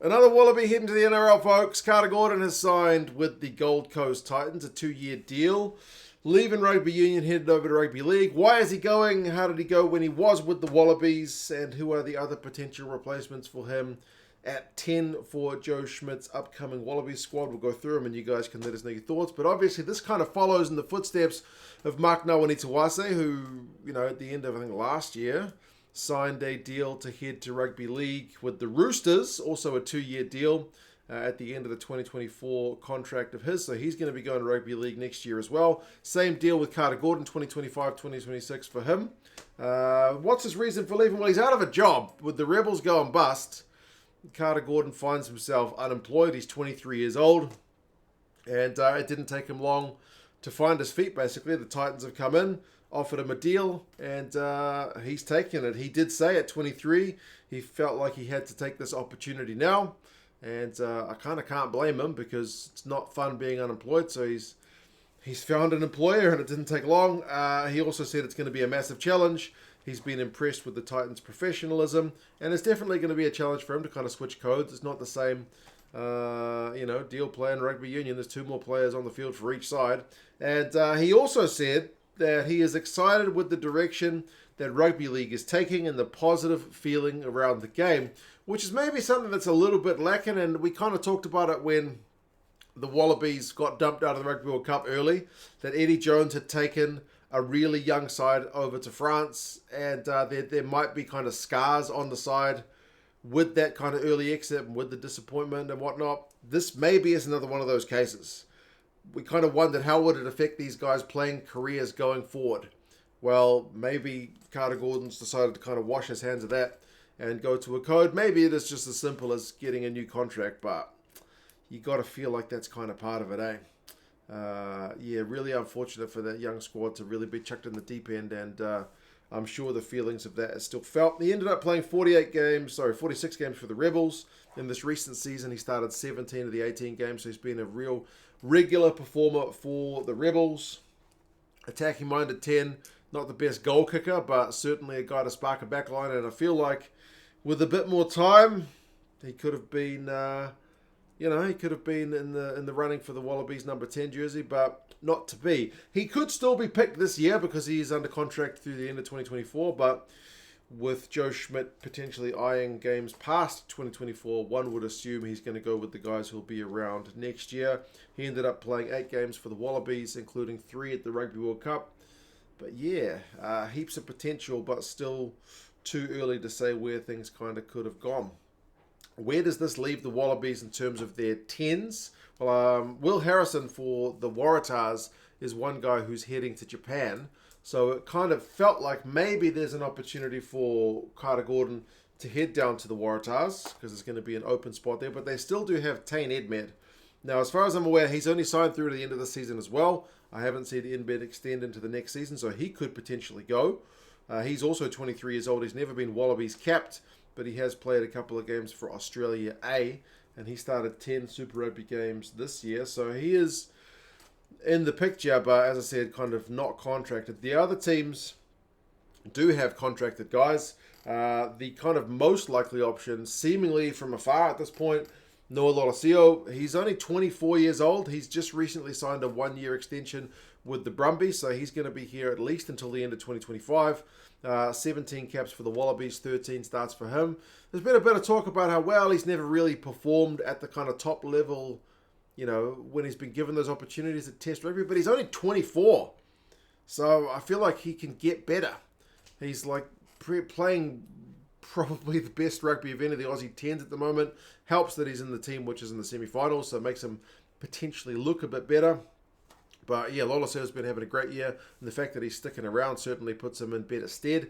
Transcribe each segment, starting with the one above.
Another Wallaby heading to the NRL, folks. Carter Gordon has signed with the Gold Coast Titans, a 2-year deal. Leaving Rugby Union, headed over to Rugby League. Why is he going? How did he go when he was with the Wallabies? And who are the other potential replacements for him at 10 for Joe Schmidt's upcoming Wallabies squad? We'll go through them and you guys can let us know your thoughts. But obviously this kind of follows in the footsteps of Mark Nawaqanitawase, who, at the end of, I think, last year, signed a deal to head to Rugby League with the Roosters, also a 2-year deal at the end of the 2024 contract of his. So he's going to be going to Rugby League next year as well. Same deal with Carter Gordon, 2025-2026 for him. What's his reason for leaving? Well, he's out of a job. With the Rebels going bust, Carter Gordon finds himself unemployed. He's 23 years old. And it didn't take him long to find his feet, basically. The Titans have come in, offered him a deal, and he's taken it. He did say at 23 he felt like he had to take this opportunity now, and I kind of can't blame him because it's not fun being unemployed. So he's found an employer, and it didn't take long. He also said it's going to be a massive challenge. He's been impressed with the Titans' professionalism, and it's definitely going to be a challenge for him to kind of switch codes. It's not the same deal play in Rugby Union. There's 2 more players on the field for each side. And he also said that he is excited with the direction that Rugby League is taking and the positive feeling around the game, which is maybe something that's a little bit lacking. And we kind of talked about it when the Wallabies got dumped out of the Rugby World Cup early, that Eddie Jones had taken a really young side over to France, and there might be kind of scars on the side with that kind of early exit and with the disappointment and whatnot. This maybe is another one of those cases. We kind of wondered how would it affect these guys playing careers going forward. Well, maybe Carter Gordon's decided to kind of wash his hands of that and go to a code. Maybe it is just as simple as getting a new contract, but you got to feel like that's kind of part of it, eh? Really unfortunate for that young squad to really be chucked in the deep end, and I'm sure the feelings of that are still felt. He ended up playing 46 games for the Rebels in this recent season. He started 17 of the 18 games, so he's been a real regular performer for the Rebels. Attacking minded 10, not the best goal kicker, but certainly a guy to spark a backline, and I feel like with a bit more time, he could have been he could have been in the running for the Wallabies number 10 jersey, but not to be. He could still be picked this year because he is under contract through the end of 2024, but with Joe Schmidt potentially eyeing games past 2024, one would assume he's going to go with the guys who'll be around next year. He ended up playing 8 games for the Wallabies, including 3 at the Rugby World Cup. But heaps of potential, but still too early to say where things kind of could have gone. Where does this leave the Wallabies in terms of their 10s? Well, Will Harrison for the Waratahs is one guy who's heading to Japan. So it kind of felt like maybe there's an opportunity for Carter Gordon to head down to the Waratahs because there's going to be an open spot there. But they still do have Tane Edmed. Now, as far as I'm aware, he's only signed through to the end of the season as well. I haven't seen Edmed extend into the next season, so he could potentially go. He's also 23 years old. He's never been Wallabies capped, but he has played a couple of games for Australia A, and he started 10 Super Rugby games this year. So he is in the picture, but as I said, kind of not contracted. The other teams do have contracted guys. The kind of most likely option, seemingly from afar at this point, Noah Lolosio. He's only 24 years old. He's just recently signed a 1-year extension with the Brumbies, so he's going to be here at least until the end of 2025. 17 caps for the Wallabies, 13 starts for him. There's been a bit of talk about how, well, he's never really performed at the kind of top level, when he's been given those opportunities at Test Rugby, but he's only 24. So I feel like he can get better. He's like playing probably the best rugby of any of the Aussie 10s at the moment. Helps that he's in the team which is in the semi-finals, so it makes him potentially look a bit better. But yeah, Loloseo's been having a great year, and the fact that he's sticking around certainly puts him in better stead.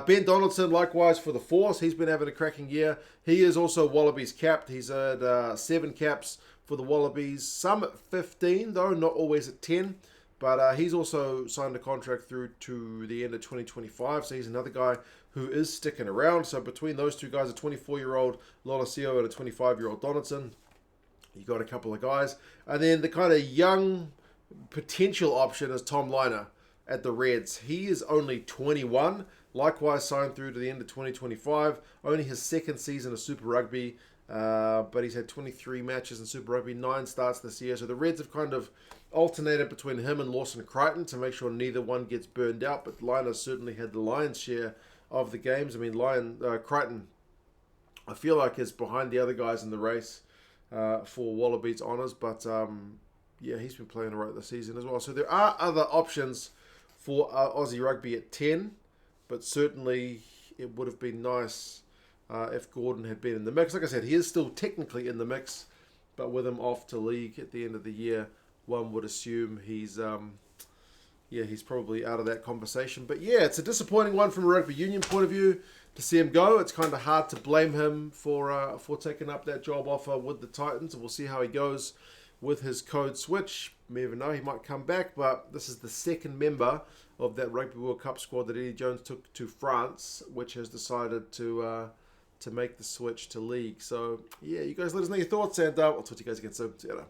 Ben Donaldson, likewise for the Force, he's been having a cracking year. He is also Wallabies capped. He's had 7 caps for the Wallabies, some at 15 though, not always at 10. But he's also signed a contract through to the end of 2025, so he's another guy who is sticking around. So between those two guys, a 24-year-old Loloseo and a 25-year-old Donaldson, you got a couple of guys. And then the kind of young potential option is Tom Liner at the Reds. He is only 21, likewise signed through to the end of 2025. Only his second season of Super Rugby, but he's had 23 matches in Super Rugby, 9 starts this year. So the Reds have kind of alternated between him and Lawson Crichton to make sure neither one gets burned out. But Lyon has certainly had the lion's share of the games. I mean, Crichton, I feel like, is behind the other guys in the race for Wallabies honours. But yeah, he's been playing all right this season as well. So there are other options for Aussie Rugby at 10. But certainly it would have been nice if Gordon had been in the mix. Like I said, he is still technically in the mix, but with him off to league at the end of the year, one would assume he's probably out of that conversation. But yeah, it's a disappointing one from a rugby union point of view to see him go. It's kind of hard to blame him for taking up that job offer with the Titans. We'll see how he goes with his code switch. You never know, he might come back, but this is the second member of that Rugby World Cup squad that Eddie Jones took to France, which has decided to make the switch to league. So yeah, you guys let us know your thoughts, and I'll talk to you guys again soon. See you later.